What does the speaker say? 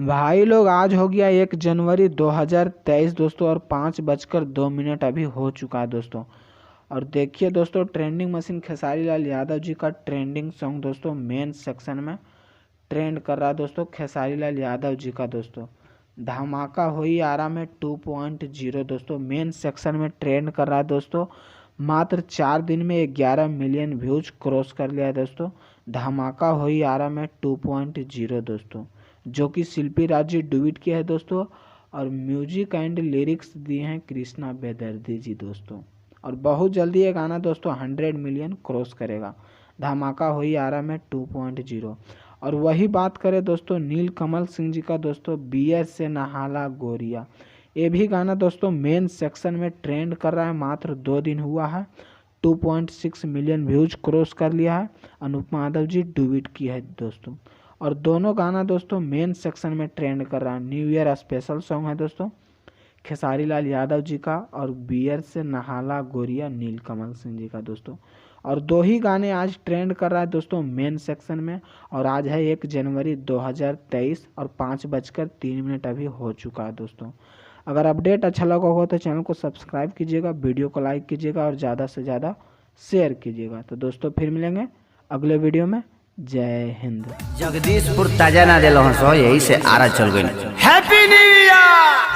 भाई लोग आज हो गया 1 जनवरी 2023 दोस्तों, और 5:02 अभी हो चुका है दोस्तों। और देखिए दोस्तों, ट्रेंडिंग मशीन खेसारी लाल यादव जी का ट्रेंडिंग सॉन्ग दोस्तों मेन सेक्शन में ट्रेंड कर रहा है दोस्तों। खेसारी लाल यादव जी का दोस्तों धमाका होई आरा में 2.0 दोस्तों मेन सेक्शन में ट्रेंड कर रहा है दोस्तों। मात्र 4 दिन में 11 मिलियन व्यूज क्रॉस कर लिया है दोस्तों। धमाका होई आरा में 2.0 दोस्तों, जो कि शिल्पी राज जी डुइट किया है दोस्तों, और म्यूजिक एंड लिरिक्स दिए हैं कृष्णा बेदर्दी जी दोस्तों। और बहुत जल्दी ये गाना दोस्तों 100 मिलियन क्रॉस करेगा। धमाका होई आरा में 2.0। और वही बात करें दोस्तों नील कमल सिंह जी का दोस्तों, बियर से नहाला गोरिया, ये भी गाना दोस्तों मेन सेक्शन में ट्रेंड कर रहा है। मात्र 2 दिन हुआ है, 2.6 मिलियन व्यूज क्रॉस कर लिया है। अनुपमा यादव जी डुइट की है दोस्तों। और दोनों गाना दोस्तों मेन सेक्शन में ट्रेंड कर रहा है। न्यू ईयर स्पेशल सॉन्ग है दोस्तों खेसारी लाल यादव जी का, और बियर से नहाला गोरिया नील कमल सिंह जी का दोस्तों। और 2 ही गाने आज ट्रेंड कर रहा है दोस्तों मेन सेक्शन में। और आज है 1 जनवरी 2023 और 5:03 अभी हो चुका है दोस्तों। अगर अपडेट अच्छा लगा हो तो चैनल को सब्सक्राइब कीजिएगा, वीडियो को लाइक कीजिएगा और ज़्यादा से ज़्यादा शेयर कीजिएगा। तो दोस्तों फिर मिलेंगे अगले वीडियो में। जय हिंद। जगदीशपुर ताजा ना दिल सो, यही से आरा चल गई। Happy new year.